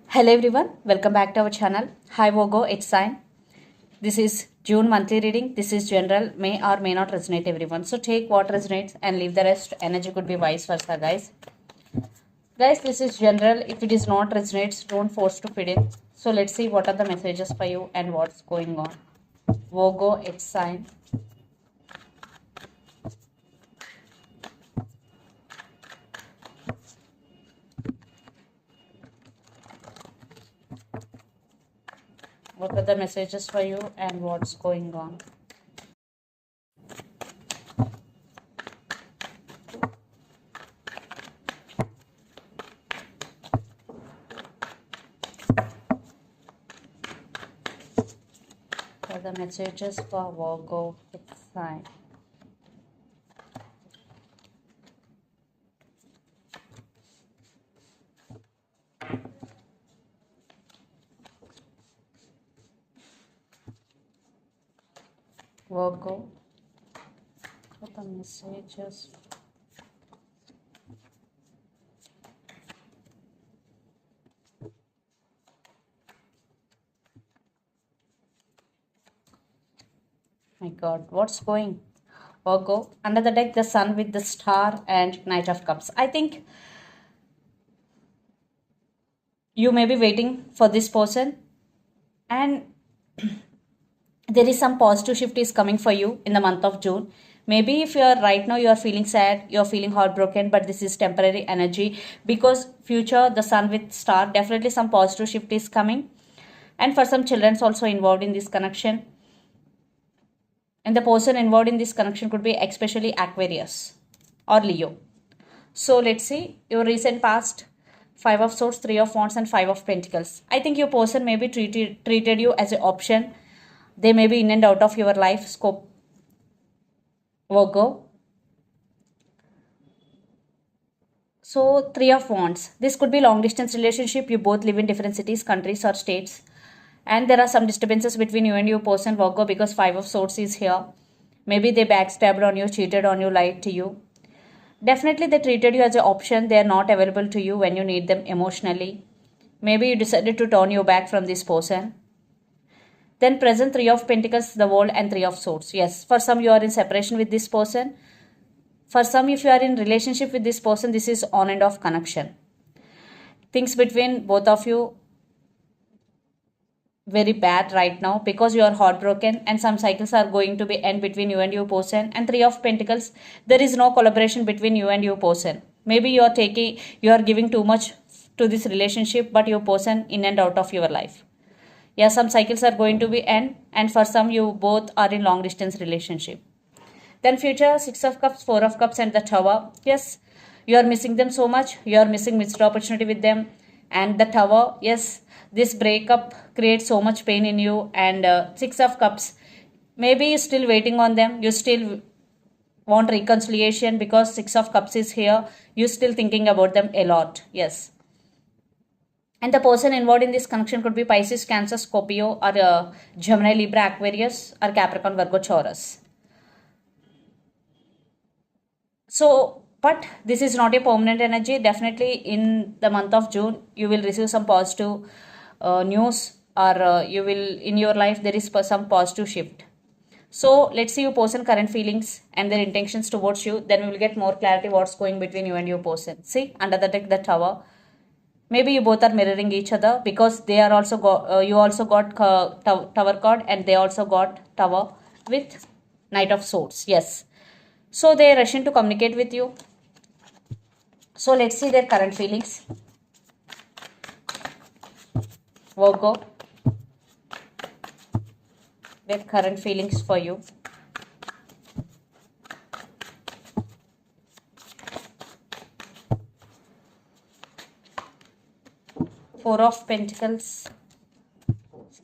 Hello everyone, welcome back to our channel. Hi Virgo, it's sign. This is June monthly reading. This is general, may or may not resonate everyone. So take what resonates and leave the rest. Energy could be vice versa, guys. Guys, this is general. If it is not resonates, don't force to fit in. So let's see what are the messages for you and what's going on. Virgo, it's sign. What are the messages for you and what's going on? What are the messages for Virgo, it's sign. Virgo, what are the messages? My God, what's going? Virgo, under the deck, the sun with the star and Knight of Cups. I think you may be waiting for this person, and there is some positive shift is coming for you in the month of June. Maybe if you are right now, you are feeling sad, you are feeling heartbroken, but this is temporary energy because future, the sun with star, definitely some positive shift is coming. And for some children's also involved in this connection. And the person involved in this connection could be especially Aquarius or Leo. So let's see your recent past. 5 of Swords, 3 of Wands and 5 of Pentacles. I think your person may be treated you as an option. They may be in and out of your life scope. Virgo. So 3 of Wands. This could be long distance relationship. You both live in different cities, countries or states. And there are some disturbances between you and your person, Virgo, because 5 of Swords is here. Maybe they backstabbed on you, cheated on you, lied to you. Definitely they treated you as an option. They are not available to you when you need them emotionally. Maybe you decided to turn your back from this person. Then present 3 of Pentacles, the World and 3 of Swords. Yes, for some you are in separation with this person. For some, if you are in relationship with this person, this is on and off connection. Things between both of you very bad right now because you are heartbroken, and some cycles are going to be end between you and your person. And 3 of Pentacles, there is no collaboration between you and your person. Maybe you are giving too much to this relationship, but your person in and out of your life. Yeah, some cycles are going to be end, and for some you both are in long distance relationship. Then future, 6 of Cups, 4 of Cups and the Tower. Yes, you are missing them so much. You are missing missed opportunity with them. And the Tower, yes, this breakup creates so much pain in you. And 6 of Cups, maybe you're still waiting on them. You still want reconciliation because 6 of Cups is here. You're still thinking about them a lot. Yes. And the person involved in this connection could be Pisces, Cancer, Scorpio, or Gemini, Libra, Aquarius, or Capricorn, Virgo, Taurus. So, but this is not a permanent energy. Definitely in the month of June, you will receive some positive news, or you will, in your life, there is some positive shift. So, let's see your person current feelings and their intentions towards you. Then we will get more clarity what's going between you and your person. See, under the deck, the Tower. Maybe you both are mirroring each other because they are also you also got Tower card, and they also got Tower with Knight of Swords. Yes. So they are rushing to communicate with you. So let's see their current feelings. Virgo. Their current feelings for you. Four of Pentacles,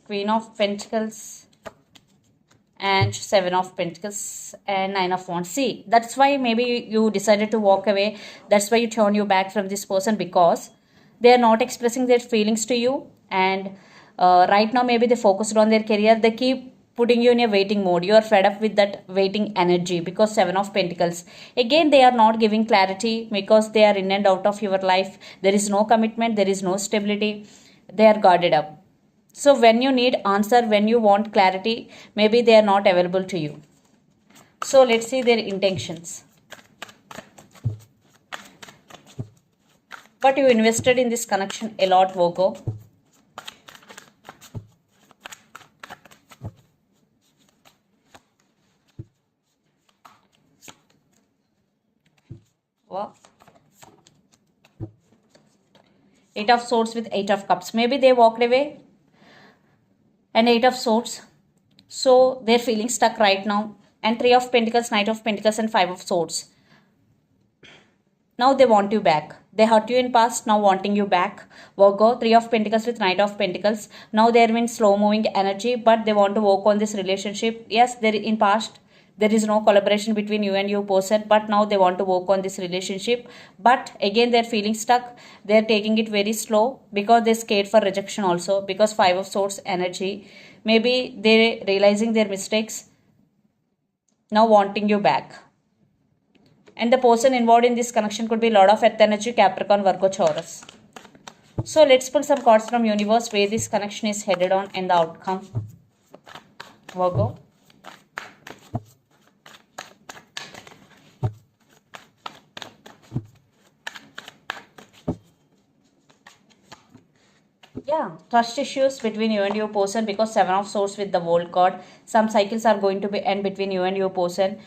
Queen of Pentacles, and 7 of Pentacles and 9 of Wands. See, that's why maybe you decided to walk away. That's why you turn your back from this person, because they are not expressing their feelings to you. And right now maybe they focused on their career. They keep putting you in a waiting mode. You are fed up with that waiting energy because 7 of Pentacles. Again, they are not giving clarity because they are in and out of your life. There is no commitment. There is no stability. they are guarded up. So when you need answer, when you want clarity, maybe they are not available to you. So let's see their intentions. But you invested in this connection a lot, Virgo. Wow. Eight of Swords with Eight of Cups. Maybe they walked away. And Eight of Swords. So they're feeling stuck right now. And Three of Pentacles, Knight of Pentacles, and Five of Swords. Now they want you back. They hurt you in past, now wanting you back. Virgo, Three of Pentacles with Knight of Pentacles. Now they're in slow moving energy, but they want to work on this relationship. Yes, there in past there is no collaboration between you and your person, but now they want to work on this relationship. But again, they're feeling stuck. They're taking it very slow because they're scared for rejection also, because Five of Swords energy. Maybe they're realizing their mistakes, now wanting you back. And the person involved in this connection could be Lord of Earth energy, Capricorn, Virgo, Taurus. So let's pull some cards from universe where this connection is headed on and the outcome. Virgo. Yeah, trust issues between you and your person, because Seven of Swords with the World card. Some cycles are going to be end between you and your person.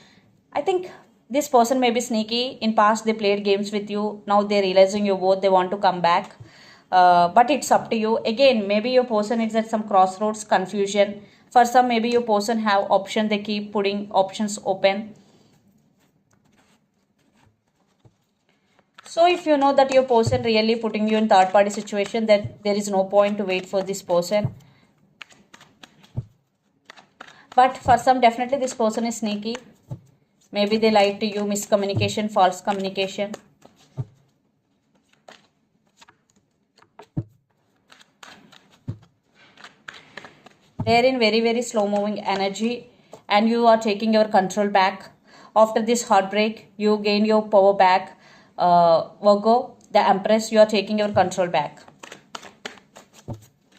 I think this person may be sneaky. In past they played games with you. Now they're realizing you both. They want to come back. But it's up to you. Again, maybe your person is at some crossroads, confusion. For some, maybe your person have option. They keep putting options open. So if you know that your person really putting you in third party situation, that there is no point to wait for this person. But for some, definitely this person is sneaky. Maybe they lied to you, miscommunication, false communication. They are in very, very slow moving energy, and you are taking your control back. After this heartbreak, you gain your power back. Virgo, the Empress, you are taking your control back.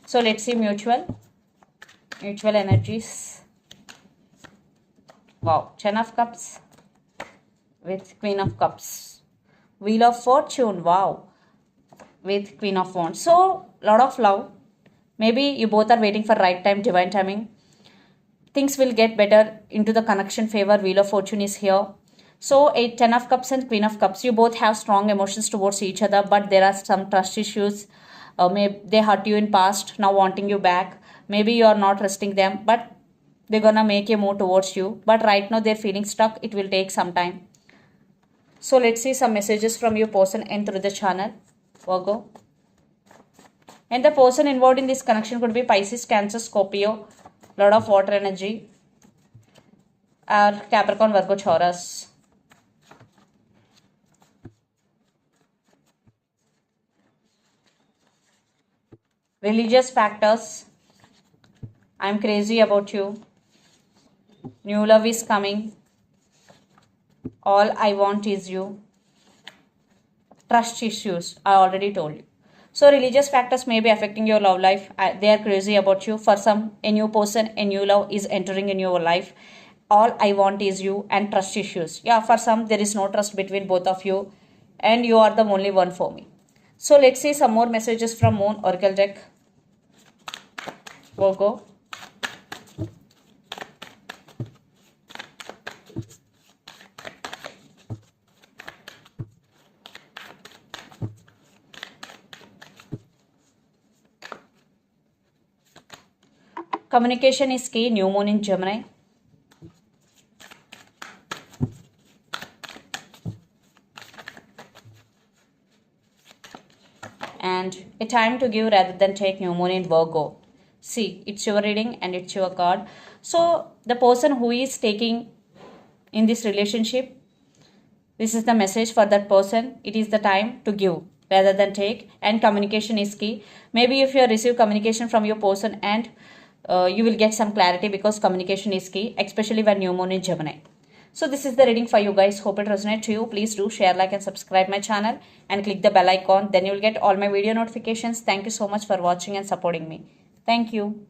So let's see mutual energies. Wow, Ten of Cups with Queen of Cups. Wheel of Fortune, wow, with Queen of Wands. So, lot of love. Maybe you both are waiting for right time, divine timing. Things will get better into the connection favor. Wheel of Fortune is here. So, Ten of Cups and Queen of Cups, you both have strong emotions towards each other, but there are some trust issues. Maybe they hurt you in past, now wanting you back. Maybe you are not trusting them, but they're gonna make a move towards you. But right now they're feeling stuck. It will take some time. So let's see some messages from your person and through the channel, Virgo. And the person involved in this connection could be Pisces, Cancer, Scorpio, lot of water energy, or Capricorn, Virgo, Taurus. Religious factors. I'm crazy about you. New love is coming. All I want is you. Trust issues, I already told you. So religious factors may be affecting your love life. They are crazy about you. For some, a new person, a new love is entering in your life. All I want is you, and trust issues. Yeah, for some, there is no trust between both of you, and you are the only one for me. So let's see some more messages from Moon Oracle deck. Virgo. Communication is key. New moon in Gemini. And a time to give rather than take. New moon in Virgo. See, it's your reading and it's your card. So the person who is taking in this relationship, this is the message for that person. It is the time to give rather than take, and communication is key. Maybe if you receive communication from your person, and you will get some clarity, because communication is key, especially when new moon in Gemini. So this is the reading for you guys. Hope it resonates to you. Please do share, like and subscribe my channel and click the bell icon. Then you will get all my video notifications. Thank you so much for watching and supporting me. Thank you.